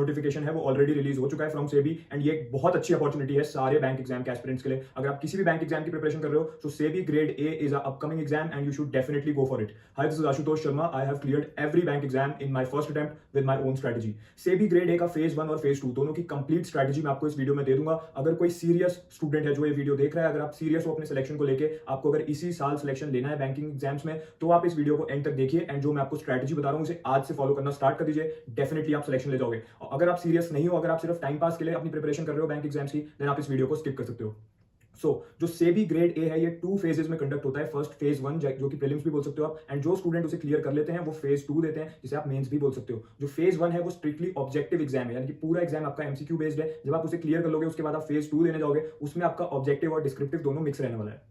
Notification है वो already release हो चुका है फ्रॉम सेबी एंड ये एक बहुत अच्छी अपॉर्चुनिटी है सारे बैंक एग्जाम के एस्पिरेंट्स के लिए। अगर आप किसी भी बैंक एग्जाम की प्रिपरेशन कर रहे हो तो SEBI grade A is a upcoming exam and you should definitely go for it. Hi, this is Ashutosh Sharma. I have cleared every bank exam in my first attempt with my own strategy. SEBI grade A का phase 1 और phase 2 दोनों की complete strategy मैं आपको इस video में दे दूंगा। अगर कोई सीरियस स्टूडेंट है जो ये वीडियो देख रहा है, अगर आप सीरियस हो अपने सिलेक्शन को लेके, आपको अगर इसी साल सिलेक्शन लेना है बैंकिंग एग्जाम्स में, तो आप इस वीडियो को एंड तक देखिए एंड जो मैं आपको स्ट्रेटजी बता रहा हूं उसे आज से फॉलो करना स्टार्ट कर दीजिए। डेफिनेटली आप सिलेक्शन ले जाओगे। अगर आप सीरियस नहीं हो, अगर आप सिर्फ टाइम पास के लिए अपनी प्रिपरेशन कर रहे हो बैंक एग्जाम्स की, देन आप इस वीडियो को स्किप कर सकते हो। जो सेबी ग्रेड ए है ये 2 फेजेस में कंडक्ट होता है। फर्स्ट फेज 1 जो कि प्रीलिम्स भी बोल सकते हो आप, एंड जो स्टूडेंट उसे क्लियर कर लेते हैं वो फेज 2 देते हैं, जिसे आप मेंस भी बोल सकते हो। जो फेज 1 है वो स्ट्रिक्टली ऑब्जेक्टिव एग्जाम है, यानी कि पूरा एग्जाम आपका एमसीक्यू बेस्ड है। जब आप उसे क्लियर कर लोगे उसके बाद आप फेज 2 देने जाओगे, उसमें आपका ऑब्जेक्टिव और डिस्क्रिप्टिव दोनों मिक्स रहने वाला है।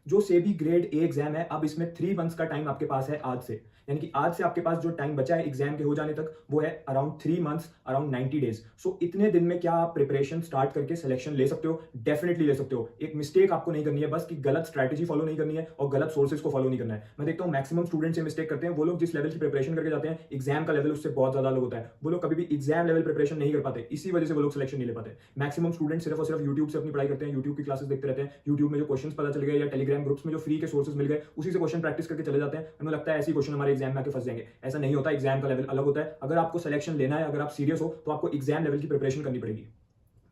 जो सेबी ग्रेड ए एग्जाम है, अब इसमें 3 मंथ्स का टाइम आपके पास है आज से, यानी कि आज से आपके पास जो टाइम बचा है एग्जाम के हो जाने तक वो है अराउंड 3 मंथ्स, अराउंड 90 डेज। सो इतने दिन में क्या आप प्रिपरेशन स्टार्ट करके सिलेक्शन ले सकते हो? डेफिनेटली ले सकते हो। एक मिस्टेक आपको नहीं करनी है बस, कि गलत स्ट्रैटेजी फॉलो नहीं करनी है और गलत सोर्सेज को फॉलो नहीं करना है। मैं देखता हूँ मैक्सिमम स्टूडेंट्स ये मिस्टेक करते हैं। वो लोग जिस लेवल की प्रिपरेशन करके जाते हैं, एग्जाम का लेवल उससे बहुत ज्यादा अलग होता है। वो लोग कभी भी एग्जाम लेवल प्रिपरेशन नहीं कर पाते, इसी वजह से वो लोग सिलेक्शन नहीं ले पाते। मैक्सिमम स्टूडेंट सिर्फ और सिर्फ यूट्यूब से अपनी पढ़ाई करते हैं, यूट्यूब की क्लासेस देखते रहते हैं, यूट्यूब में जो क्वेश्चन पता चल गए या टेलीग्राम ग्रुप्स में जो फ्री के सोर्सेज मिल गए उसी से क्वेश्चन प्रैक्टिस करके चले जाते हैं। उन्हें लगता है ऐसे क्वेश्चन हमारे एग्जाम में आके फंस जाएंगे। ऐसा नहीं होता, एग्जाम का लेवल अलग होता है। अगर आपको सिलेक्शन लेना है, अगर आप सीरियस हो, तो आपको एग्जाम लेवल की प्रिपरेशन करनी पड़ेगी।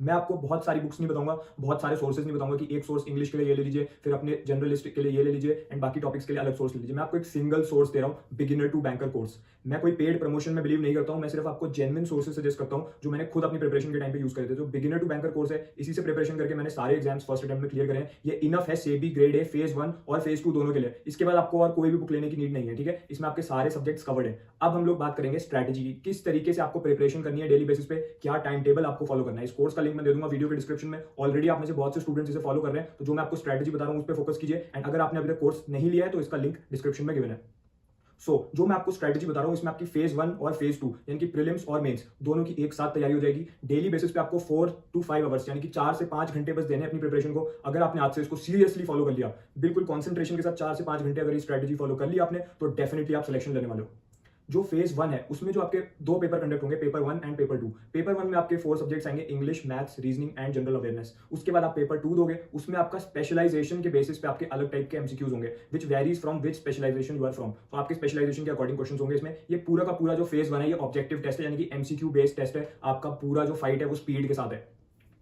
मैं आपको बहुत सारी बुक्स नहीं बताऊंगा, बहुत सारे सोर्सेज नहीं बताऊंगा कि एक सोर्स इंग्लिश के लिए ये ले लीजिए, फिर अपने जनरलिस्ट के लिए ये ले लीजिए एंड बाकी टॉपिक्स के लिए अलग सोर्स ले लीजिए। मैं आपको एक सिंगल सोर्स दे रहा हूं, बिगिनर टू बैंकर कोर्स। मैं कोई पेड प्रमोशन में बिलीव नहीं करता हूं, मैं सिर्फ आपको जेन्युइन सोर्सेज सजेस्ट करता हूं जो मैंने खुद अपनी प्रिपरेशन के टाइम पे यूज करे थे। जो बिगिनर टू बैंकर कोर्स है, इसी से प्रिपरेशन करके मैंने सारे एग्जाम्स फर्स्ट अटेम्प्ट में क्लियर करे हैं। ये इनफ है सेबी ग्रेड ए फेज 1 और फेज 2 दोनों के लिए। इसके बाद आपको और कोई भी बुक लेने की नीड नहीं है, ठीक है। इसमें आपके सारे सब्जेक्ट्स कवर्ड है। अब हम लोग बात करेंगे स्ट्रैटेजी की, किस तरीके से आपको प्रिपरेशन करनी है डेली बेसिस पे, क्या टाइम टेबल आपको फॉलो करना है। इस कोर्स का लिंक मैं दे दूंगा वीडियो के डिस्क्रिप्शन में। ऑलरेडी आप में से बहुत से स्टूडेंट्स इसे फॉलो कर रहे हैं, तो जो मैं आपको स्ट्रैटेजी बता रहा हूं उस पर फोकस कीजिए। एंड अगर आपने अभी तक कोर्स नहीं लिया है तो इसका लिंक डिस्क्रिप्शन में गिवन है। जो मैं आपको स्ट्रैटेजी बता रहा हूं इसमें आपकी फेज 1 और फेज 2 यानी कि प्रीलिम्स और मेंस दोनों की एक साथ तैयारी हो जाएगी। डेली बेसिस पे आपको 4 to 5 आवर्स यानी कि 4 से 5 घंटे बस देने अपनी प्रिपरेशन को। अगर आपने आज से इसको सीरियसली फॉलो कर लिया, बिल्कुल कॉन्सेंट्रेशन के साथ 4 से 5 घंटे अगर ये स्ट्रैटेजी फॉलो कर लिया आपने, तो डेफिनेटली आप सिलेक्शन लेने वाले हो। जो फेज 1 है उसमें जो आपके 2 पेपर कंडक्ट होंगे, पेपर 1 एंड पेपर 2। पेपर 1 में आपके 4 सब्जेक्ट्स आएंगे, English, maths, reasoning and general awareness. उसके बाद आप पेपर 2 दोगे, उसमें आपका स्पेशलाइजेशन के बेसिस पे आपके अलग टाइप के एमसीक्यूज होंगे, which varies from which specialisation you are from. तो आपके स्पेशलाइजेशन के अकॉर्डिंग क्वेश्चन होंगे इसमें। ये पूरा का पूरा जो फेज 1 है ये ऑब्जेक्टिव टेस्ट है, यानी कि एमसीक्यू बेस्ड टेस्ट है। आपका पूरा जो फाइट है वो स्पीड के साथ है।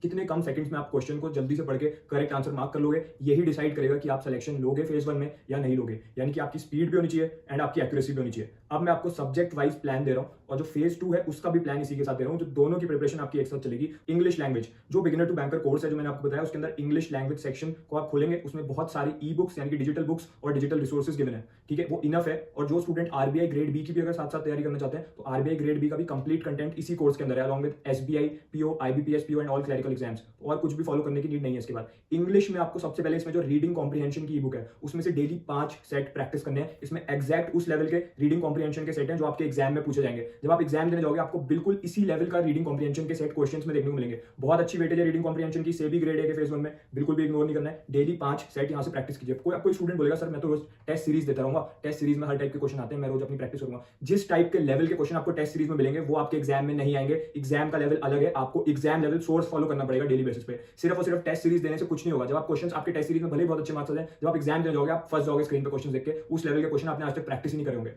कितने कम सेकंड्स में आप क्वेश्चन को जल्दी से पढ़ के करेक्ट आंसर मार्क कर लोगे, यही डिसाइड करेगा कि आप सिलेक्शन लोगे फेज 1 में या नहीं लोगे। यानी कि आपकी स्पीड भी होनी चाहिए एंड आपकी एक्यूरेसी भी होनी चाहिए। अब मैं आपको सब्जेक्ट वाइज प्लान दे रहा हूं, और जो फेज 2 है उसका भी प्लान इसी के साथ दे रहा हूं, जो दोनों की प्रिपरेशन आपकी एक साथ चलेगी। इंग्लिश लैंग्वेज, जो बिगिनर टू बैंकर कोर्स है जो मैंने आपको बताया, उसके अंदर इंग्लिश लैंग्वेज सेक्शन को आप खोलेंगे, उसमें बहुत सारी ई बुक्स यानी कि डिजिटल बुक्स और डिजिटल रिसोर्सेज गिवन है, ठीक है, वो इनफ है। और जो स्टूडेंट आरबीआई ग्रेड बी की भी अगर साथ साथ तैयारी करना चाहते हैं, तो आरबीआई ग्रेड बी का भी कंप्लीट कंटेंट इसी कोर्स के अंदर है, along with SBI PO, IBPS PO and all clerical exams. और कुछ भी फॉलो करने की नीड नहीं है इसके बाद। इंग्लिश में आपको सबसे पहले इसमें जो रीडिंग कॉम्प्रिहेंशन की ई बुक है, उसमें से डेली 5 सेट प्रैक्टिस करने हैं। इसमें एग्जैक्ट उस लेवल के रीडिंग कॉम्प्रिहेंशन के सेट हैं जो आपके एग्जाम में पूछे जाएंगे। जब आप एग्जाम देने जाओगे आपको बिल्कुल इसी लेवल का रीडिंग कॉम्प्रिहेंशन के सेट क्वेश्चंस में देखने को मिलेंगे। बहुत अच्छी वेटेज है रीडिंग कॉम्प्रिहेंशन की सेबी ग्रेड ए के फेज 1 में, बिल्कुल भी इग्नोर नहीं करना है। डेली 5 सेट यहां से प्रैक्टिस कीजिए। कोई स्टूडेंट बोलेगा सर मैं तो रोज टेस्ट सीरीज देता रहूंगा, टेस्ट सीरीज में हर टाइप के क्वेश्चन आते हैं, मैं रोज अपनी प्रैक्टिस करूंगा। जिस टाइप के लेवल के क्वेश्चन आपको टेस्ट सीरीज में मिलेंगे वो आपके एग्जाम में नहीं आएंगे। एग्जाम का लेवल अलग है, आपको एग्जाम लेवल सोर्स फॉलो करना पड़ेगा डेली बेसिस पे। सिर्फ और सिर्फ टेस्ट सीरीज देने से कुछ नहीं होगा। जब आप क्वेश्चन आपके टेस्ट सीरीज में भले ही बहुत अच्छे मार्क्स आ जाए, जब आप एग्जाम देने जाओगे आप फंस जाओगे स्क्रीन पे क्वेश्चन देख के। उस लेवल के क्वेश्चन आपने आज तक प्रैक्टिस ही नहीं करे होंगे।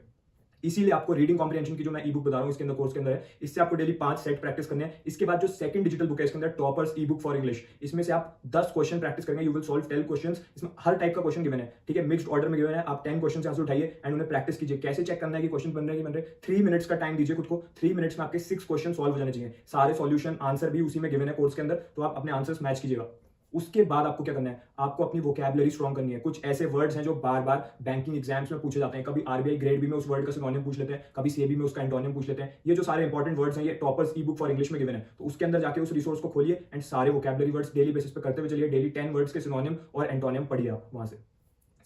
इसीलिए आपको रीडिंग कॉम्प्रिहेंशन की जो मैं ई बुक बता रहा हूं इसके अंदर कोर्स के अंदर है, इससे आपको डेली 5 सेट प्रैक्टिस करने हैं। इसके बाद जो सेकंड डिजिटल बुक है इसके अंदर toppers E book for English, इसमें से आप 10 क्वेश्चन प्रैक्टिस करेंगे। You will solve 10 questions. इसमें हर टाइप का क्वेश्चन गिवन है, ठीक है, मिक्स्ड ऑर्डर में गिवन है। आप 10 क्वेश्चन यहां से उठाइए एंड उन्हें प्रैक्टिस कीजिए। कैसे चेक करना है कि क्वेश्चन बन रहे हैं कि बन रहे। 3 मिनट्स का टाइम दीजिए खुद को। 3 मिनट्स में आपके 6 क्वेश्चन सॉल्व हो जाने चाहिए। सारे सॉल्यूशन आंसर भी उसी में गिवन है कोर्स के अंदर, तो आप अपने आंसर्स मैच कीजिएगा। उसके बाद आपको क्या करना है, आपको अपनी वोकैबुलरी स्ट्रॉन्ग करनी है। कुछ ऐसे वर्ड्स हैं जो बार बार बैंकिंग एग्जाम्स में पूछे जाते हैं। कभी आरबीआई ग्रेड बी में उस वर्ड का सिनोनिम पूछ लेते हैं, कभी सीएबी में उसका एंटोनिम पूछ लेते हैं। ये जो सारे इंपॉर्टेंट वर्ड्स हैं ये toppers E book for English में गिवन है, तो उसके अंदर जाके उस रिसोर्स को खोलिए एंड सारे वोकैबुलरी वर्ड्स डेली बेसिस पे करते हुए चलिए। डेली 10 वर्ड्स के सिनोनिम और एंटोनिम पढ़िए आप वहां से।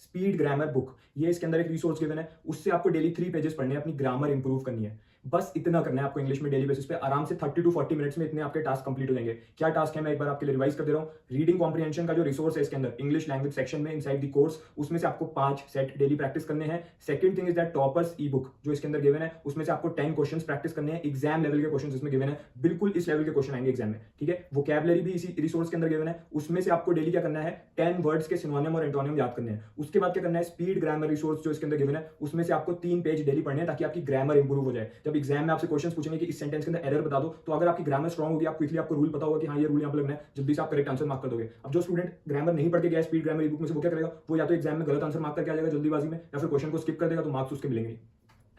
स्पीड ग्रामर बुक, ये इसके अंदर एक रिसोर्स गिवन है, उससे आपको डेली 3 पेजेस पढ़ने हैं, अपनी ग्रामर इंप्रूव करनी है। बस इतना करना है आपको इंग्लिश में डेली बेसिस पे, आराम से 30 टू 40 मिनट्स में इतने आपके टास्क कंप्लीट हो जाएंगे। क्या टास्क है मैं एक बार आपके लिए रिवाइज कर दे रहा हूं। रीडिंग कॉम्प्रिहेंशन का जो रिसोर्स है इसके अंदर इंग्लिश लैंग्वेज सेक्शन में इनसाइड द कोर्स, उसमें से आपको 5 सेट डेली प्रैक्टिस करने हैं। Second thing is that toppers E book जो इसके अंदर गिवन है, उसमें से आपको 10 क्वेश्चंस प्रैक्टिस करने हैं। एग्जाम लेवल के क्वेश्चंस इसमें गिवन है, बिल्कुल इस लेवल के क्वेश्चन आएंगे एग्जाम में, ठीक है। वोकैबुलरी भी इसी रिसोर्स के अंदर गिवन है, उसमें से आपको डेली क्या करना है 10 वर्ड्स के सिनोनिम और एंटोनिम याद करने हैं। उसके बाद क्या करना है स्पीड ग्रामर रिसोर्स जो इसके अंदर गिवन है, उसमें से आपको 3 पेज डेली पढ़ने हैं ताकि आपकी ग्रामर इंप्रूव हो जाए। जब एग्जाम में आपसे क्वेश्चन पूछेंगे कि इस सेंटेंस के अंदर एरर बता दो, तो अगर आपकी ग्रामर स्ट्रॉन्ग होगी, आप क्विकली आपको रूल पता होगा कि हाँ ये रूल यहाँ पर लगना है, जल्दी से आप करेक्ट आंसर मार्क कर दोगे। अब जो स्टूडेंट ग्रामर नहीं पढ़ के गया स्पीड ग्रामर ई बुक में से, वो क्या करेगा, वो या तो एग्जाम में गलत आंसर मार्क करके आ जाएगा जल्दीबाजी में, या फिर क्वेश्चन को स्किप कर देगा, तो मार्क्स उसके मिलेंगे।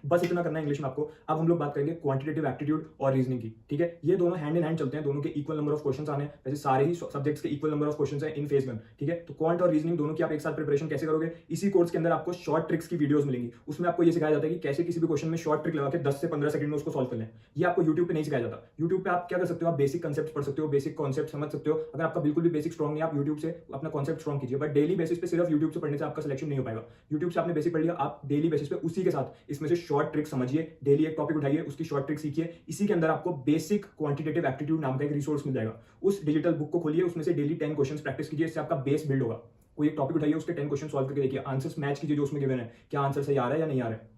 बस इतना करना है इंग्लिश में आपको। अब हम लोग बात करेंगे क्वांटिटेटिव एप्टीट्यूड और रीजनिंग की, ठीक है। ये दोनों हैंड इन हैंड चलते हैं, दोनों के इक्वल नंबर ऑफ क्वेश्चंस आने हैं। वैसे सारे ही सब्जेक्ट्स के इक्वल नंबर ऑफ क्वेश्चंस हैं इन फेज 1, ठीक है। तो क्वांट और रीजनिंग दोनों की आप एक साथ प्रिपरेशन कैसे करोगे, इसी कोर्स के अंदर आपको शॉर्ट ट्रिक्स की वीडियोस मिलेंगी। उसमें आपको ये सिखाया जाता है कि कैसे किसी भी क्वेश्चन में शॉर्ट ट्रिक लगा के 10 से 15 सेकंड में उसको सॉल्व कर लें। ये आपको यूट्यूब पे नहीं सिखाया जाता। यूट्यूब पे आप क्या कर सकते हो, आप बेसिक कंसेप्ट पढ़ सकते हो, बेसिक कॉन्सेप्ट समझ सकते हो। अगर आपका बिल्कुल भी बेसिक स्ट्रॉन्ग नहीं है, आप यूट्यूब से अपना कॉन्सेप्ट स्ट्रॉन्ग कीजिए, बट डेली बेसिस पे सिर्फ यूट्यूब से पढ़ने से आपका सिलेक्शन नहीं हो पाएगा। यूट्यूब से आपने बेसिक पढ़ लिया, आप डेली बेसिस पे उसी के साथ इसमें से शॉर्ट ट्रिक समझिए, डेली एक टॉपिक उठाइए, उसकी शॉर्ट ट्रिक सीखिए। इसी के अंदर आपको बेसिक क्वांटिटेटिव एप्टीट्यूड नाम का एक रिसोर्स मिल जाएगा। उस डिजिटल बुक को खोलिए, उसमें से डेली 10 क्वेश्चंस प्रैक्टिस कीजिए, इससे आपका बेस बिल्ड होगा। कोई एक टॉपिक उठाइए, उसके 10 क्वेश्चन सॉल्व करके देखिए, आंसर्स मैच कीजिए जो उसमें गिवन है, क्या आंसर सही आ रहा है या नहीं आ रहा है।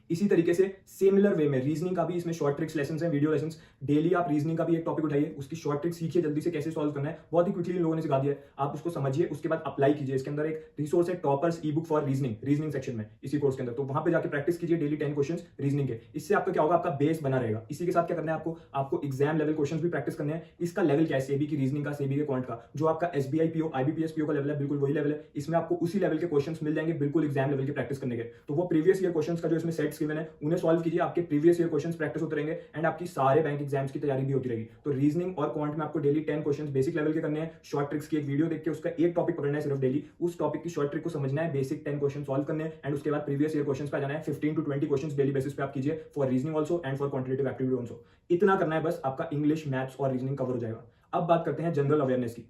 इसी तरीके से सिमिलर वे में रीजनिंग का भी इसमें शॉर्ट ट्रिक्स लेसन है, वीडियो लेसन। डेली आप रीजनिंग का भी एक टॉपिक उठाइए, उसकी शॉर्ट ट्रिक सीखिए, जल्दी से कैसे सॉल्व करना है, बहुत ही क्विकली इन लोगों ने सिखा दिया है। आप उसको समझिए, उसके बाद अप्लाई कीजिए। इसके अंदर एक रिसोर्स है toppers E book for reasoning section में, इसी कोर्स के अंदर, तो वहां पे जाकर प्रैक्टिस कीजिए डेली 10 क्वेश्चन रीजनिंग के। इससे आपका क्या होगा, आपका बेस बना रहेगा। इसी के साथ क्या करना है आपको एग्जाम लेवल क्वेश्चन भी प्रैक्टिस करने हैं। इसका लेवल क्या है, सेबी की रीजनिंग का, सेबी के क्वांट का, जो आपका एसबीआई पीओ आईबीपीएस पीओ का लेवल है, बिल्कुल वही लेवल है। इसमें आपको उसी लेवल के क्वेश्चन मिल जाएंगे, बिल्कुल एग्जाम लेवल की प्रैक्टिस करने के। तो वो प्रीवियस ईयर क्वेश्चन का जो इसमें सेट्स गिवन है, उन्हें सॉल्व कीजिए, आपके प्रीवियस ईयर क्वेश्चंस प्रैक्टिस होते रहेंगे एंड आपकी सारे बैंक एग्जाम्स की तैयारी भी होती रहेगी। तो रीजनिंग और क्वांट में आपको डेली 10 क्वेश्चंस बेसिक लेवल के करने हैं। शॉर्ट ट्रिक्स की एक वीडियो देख के उसका एक टॉपिक पढ़ना है सिर्फ डेली, उस टॉपिक की शॉर्ट ट्रिक को समझना है, बेसिक 10 क्वेश्चन सॉल्व करने हैं एंड उसके बाद प्रीवियस ईयर क्वेश्चंस पे जाना है। 15 टू 20 क्वेश्चंस डेली बेसिस पे आप कीजिए, for reasoning also and for quantitative aptitude also. इतना करना है बस, आपका इंग्लिश, मैथ्स और रीजनिंग कवर हो जाएगा। अब बात करते हैं जनरल अवेयरनेस की।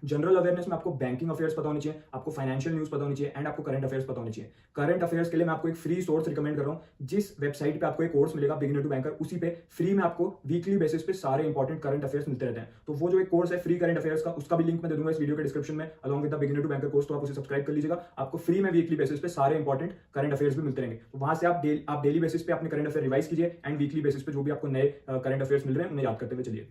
जनरल अवेयरनेस में आपको बैंकिंग अफेयर्स पता होनी चाहिए, आपको फाइनेंशियल न्यूज पता होनी चाहिए एंड आपको करंट अफेयर्स पता होनी चाहिए। करंट अफेयर्स के लिए मैं आपको एक फ्री सोर्स रिकमेंड कर रहा हूं। जिस वेबसाइट पे आपको एक कोर्स मिलेगा बिगिनर टू बैंकर, उसी पे फ्री में आपको वीकली बेसिस पे सारे इंपॉर्टेंट करंट अफेयर्स मिलते रहते हैं। तो वो जो एक कोर्स है फ्री करंट अफेयर्स का, उसका भी लिंक मैं दे दूंगा इस वीडियो के डिस्क्रिप्शन में, along with the beginner to banker course, तो आप उसे सब्सक्राइब कर लीजिएगा। आपको फ्री में वीकली बेसिस पे सारे इंपॉर्टेंट करंट अफेयर्स भी मिलते रहेंगे। तो वहां से आप डेली बेसिस पे अपने करंट अफेयर रिवाइज कीजिए एंड वीकली बेसिस पे जो भी आपको नए करंट अफेयर्स मिल रहे हैं उन्हें याद करते हुए चलिए।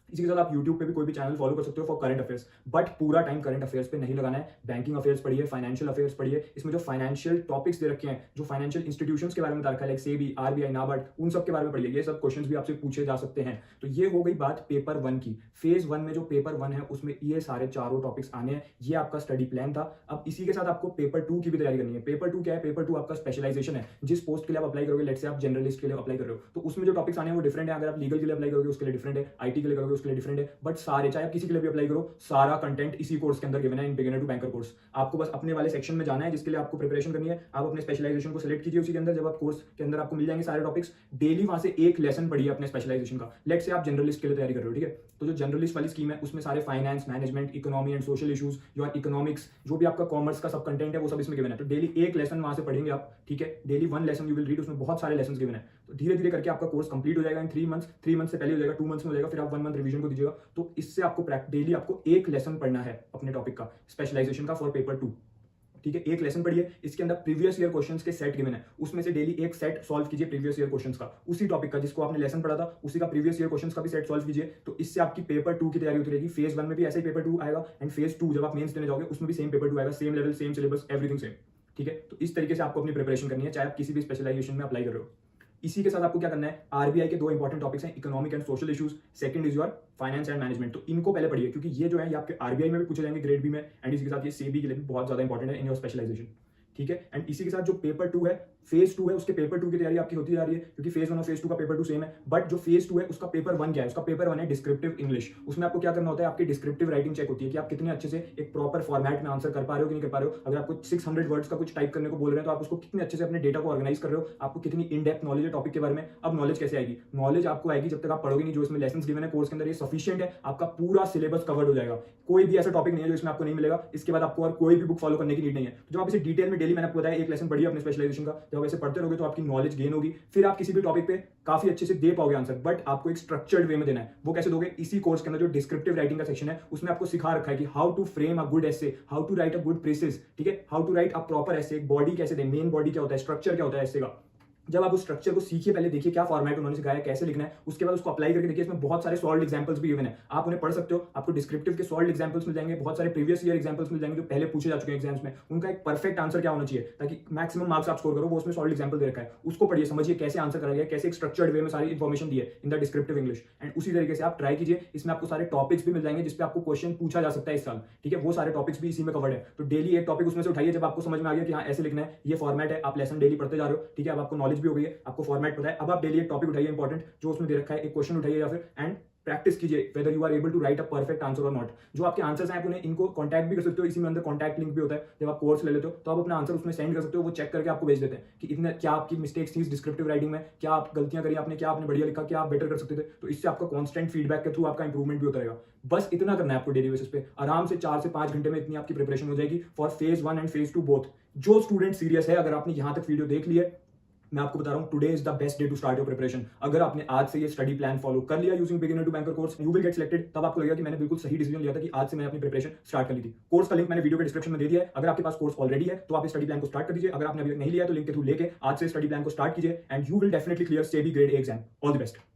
इसी के साथ आप YouTube पे भी कोई भी चैनल फॉलो कर सकते हो फॉर करंट अफेयर्स, बट पूरा टाइम करंट अफेयर्स पे नहीं लगाना है। बैंकिंग अफेयर्स पढ़िए, फाइनेंशियल अफेयर्स पढ़िए, इसमें जो फाइनेंशियल टॉपिक्स दे रखे हैं, जो फाइनेंशियल इंस्टीट्यूशंस के बारे में रखा है, लाइक सेबी, आरबीआई, नाबार्ड, उन सब के बारे में पढ़िए। ये सब क्वेश्चंस भी आपसे पूछे जा सकते हैं। तो ये हो गई बात पेपर 1 की। फेज 1 में जो पेपर 1 है उसमें ये सारे चारों टॉपिक्स आने हैं। ये आपका स्टडी प्लान था। अब इसी के साथ आपको पेपर 2 की भी तैयारी करनी है। पेपर 2 क्या है, पेपर 2 आपका स्पेशलाइजेशन है। जिस पोस्ट के लिए आप अप्लाई करोगे, लेट्स से आप जनरलिस्ट के लिए अप्लाई कर रहे हो, तो उसमें जो टॉपिक्स आने हैं वो डिफरेंट है। अगर आप लीगल के लिए अप्लाई करोगे उसके लिए डिफरेंट है, आईटी के लिए करोगे उसके लिए डिफरेंट है, बट सारे, चाहे आप किसी के लिए भी अप्लाई करो, सारा कंटेंट इसी कोर्स के अंदर गिवन है इन बिगिनर टू बैंकर कोर्स। आपको बस अपने वाले सेक्शन में जाना है जिसके लिए आपको प्रिपरेशन करनी है। आप अपने स्पेशलाइजेशन को सिलेक्ट कीजिए उसी के अंदर। जब आप कोर्स के अंदर आपको मिल जाएंगे सारे टॉपिक्स, डेली वहां से एक लेसन पढ़िए अपने स्पेशलाइजेशन का। लेट्स से आप जनरलिस्ट के लिए तैयारी कर रहे हो, ठीक है, तो जो जनरलिस्ट वाली स्कीम है उसमें सारे finance, management, economy and social issues, your economics, जो भी आपका कॉमर्स का सब कंटेंट है वो सब इसमें गिवन है। तो डेली एक लेसन वहां से पढ़ेंगे आप, ठीक है, daily 1 lesson you will read, उसमें बहुत सारे लेसन गिवन है। तो धीरे धीरे करके आपका कोर्स कंप्लीट हो जाएगा इन 3 मंथ्स। 3 मंथ से पहले हो जाएगा, 2 मंथ्स में हो जाएगा, फिर आप 1 मंथ रिवीजन को दीजिएगा। तो इससे आपको डेली आपको एक लेसन पढ़ना है अपने टॉपिक का, स्पेशलाइजेशन का, फॉर पेपर 2, ठीक है। एक लेसन पढ़िए, इसके अंदर प्रीवियस ईयर क्वेश्चंस के सेट गिवन है, उसमें से डेली एक सेट सॉल्व कीजिए प्रीवियस ईयर क्वेश्चंस का, उसी टॉपिक का जिसको आपने लेसन पढ़ा था, उसी का प्रीवियस ईयर क्वेश्चंस का भी सेट सॉल्व कीजिए। तो इससे आपकी पेपर 2 की तैयारी होती रहेगी। फेज 1 में भी ऐसे ही पेपर 2 आएगा एंड फेज 2 जब आप मेंस देने जाओगे उसमें भी सेम पेपर 2 आएगा, same level, same syllabus, everything same, ठीक है। तो इस तरीके से आपको अपनी प्रिपरेशन करनी है, चाहे आप किसी भी स्पेशलाइजेशन में अप्लाई कर रहे हो। इसी के साथ आपको क्या करना है, आरबीआई के 2 इंपॉर्टेंट टॉपिक्स हैं, economic and social issues, second is your finance and management. तो इनको पहले पढ़िए क्योंकि ये जो है ये आपके आरबीआई में भी पूछे जाएंगे, ग्रेड बी में, एंड इसी के साथ ये सेबी के लिए भी बहुत ज्यादा इंपॉर्टेंट है इन योर स्पेशलाइजेशन, ठीक है। एंड इसी के साथ जो पेपर 2 है, फेज 2 है, उसके पेपर 2 की तैयारी आपकी होती जा रही है क्योंकि फेज 1 और फेज 2 का पेपर 2 सेम है। बट जो फेज 2 है उसका पेपर 1 क्या है, उसका पेपर 1 है डिस्क्रिप्टिव इंग्लिश। उसमें आपको क्या करना होता है, आपकी डिस्क्रिप्टिव राइटिंग चेक होती है कि आप कितने अच्छे से एक प्रॉपर फॉर्मेट में आंसर कर पा रहे हो कि नहीं कर पा रहे हो। अगर आपको 600 वर्ड्स का कुछ टाइप करने को बोल रहे हैं तो आप उसको कितने अच्छे से अपने डेटा को ऑर्गेनाइज कर रहे हो, आपको कितनी इन डेप्थ नॉलेज है टॉपिक के बारे में। अब नॉलेज कैसे आएगी, नॉलेज आपको आएगी जब तक आप पढ़ोगे नहीं। जो इसमें लेसन गिवन है कोर्स के अंदर ये सफिशिएंट है, आपका पूरा सिलेबस कवर्ड हो जाएगा। कोई भी ऐसा टॉपिक नहीं है जो इसमें आपको नहीं मिलेगा। इसके बाद आपको और कोई भी बुक फॉलो करने की नीड नहीं है। जो आप इसे डिटेल में डेली, मैंने आपको बताया, एक लेसन पढ़िए अपने स्पेशलाइजेशन का, जब आप ऐसे पढ़ते रहोगे तो आपकी नॉलेज गेन होगी, फिर आप किसी भी टॉपिक पे काफी अच्छे से दे पाओगे आंसर। बट आपको एक स्ट्रक्चर्ड वे में देना है। वो कैसे दोगे? इसी कोर्स के अंदर जो डिस्क्रिप्टिव राइटिंग का सेक्शन है उसमें आपको सिखा रखा है कि how to frame a good essay, how to write a good precis, ठीक है, how to write a proper essay, एक बॉडी कैसे दे, मेन बॉडी क्या होता है, स्ट्रक्चर क्या होता है एसे का। जब आप उस स्ट्रक्चर को सीखिए, पहले देखिए क्या फॉर्मेट उन्होंने सिखाया है, कैसे लिखना है, उसके बाद उसको अप्लाई करके देखिए। इसमें बहुत सारे सॉल्व एग्जांपल्स भी गिवन है, आप उन्हें पढ़ सकते हो। आपको डिस्क्रिप्टिव के सॉल्व एग्जांपल्स मिल जाएंगे, बहुत सारे प्रीवियस ईयर एग्जांपल्स मिल जाएंगे जो पहले पूछे जा चुके हैं एग्जाम्स में। उनका एक परफेक्ट आंसर क्या होना चाहिए ताकि मैक्सिमम मार्क्स आप स्कोर करो, वो उसमें सॉल्व एग्जांपल दे रखा है। उसको पढ़िए, समझिए कैसे आंसर करा गया, कैसे एक स्ट्रक्चर्ड वे में सारी इन्फॉर्मेशन दी है in the descriptive English. And उसी तरीके से आप ट्राई कीजिए। इसमें आपको सारे टॉपिक्स भी मिल जाएंगे जिसपे आपको क्वेश्चन पूछा जा सकता है इस साल, ठीक है, वो सारे टॉपिक्स भी इसी में कवर्ड है। तो डेली एक टॉपिक उसमें से उठाइए। जब आपको समझ में आ गया कि हाँ ऐसे लिखना है, ये फॉर्मेट है, आप लेसन डेली पढ़ते जा रहे हो, ठीक है, अब आपको नॉलेज भी हो गई है, आपको फॉर्मेट पता है, अब आप डेली एक टॉपिक उठाइए इंपॉर्टेंट जो उसमें दे रखा है, एक क्वेश्चन उठाइए या फिर एंड प्रैक्टिस कीजिए whether you are able to write a perfect answer और नॉट। जो आपके आंसर्स हैं आप उन्हें इनको कॉन्टैक्ट भी कर सकते हो, इसी में अंदर कॉन्टैक्ट लिंक भी होता है। जब आप कोर्स ले लेते हो तो आप अपना आंसर उसमें सेंड कर सकते हो, वो चेक करके आपको भेज देते हैं कि इतने क्या आपकी मिस्टेक्स थी डिस्क्रिप्टिव राइटिंग में, क्या आप गलतियां करी आपने, क्या आपने बढ़िया लिखा, क्या आप बेटर कर सकते थे। तो इससे आपका कॉन्स्टेंट फीडबैक के थ्रू आपका इंप्रूवमेंट भी होता रहेगा। बस इतना करना है आपको डेली बेसिस पे, आराम से 4 से 5 घंटे में इतनी आपकी प्रिपरेशन हो जाएगी for phase 1 and phase 2 both. जो स्टूडेंट सीरियस है, अगर आपने यहां तक वीडियो देख ली है, मैं आपको बता रहा हूं today is the best day to start your preparation. अगर आपने आज से ये स्टडी प्लान फॉलो कर लिया using beginner to banker course, you will get selected. तब आपको लगेगा कि मैंने बिल्कुल सही डिसीजन लिया था कि आज से मैंने अपनी प्रिपरेशन स्टार्ट कर ली थी। कोर्स का लिंक मैंने वीडियो के डिस्क्रिप्शन में दे दिया है। अगर आपके पास कोर्स ऑलरेडी है तो आप स्टडी प्लान को स्टार्ट कर दीजिए। अगर आपने अभी तक नहीं लिया तो लिंक के थ्रू लेके आज से स्टडी प्लान को स्टार्ट कीजिए and you will definitely clear SEBI grade A exam. All the best.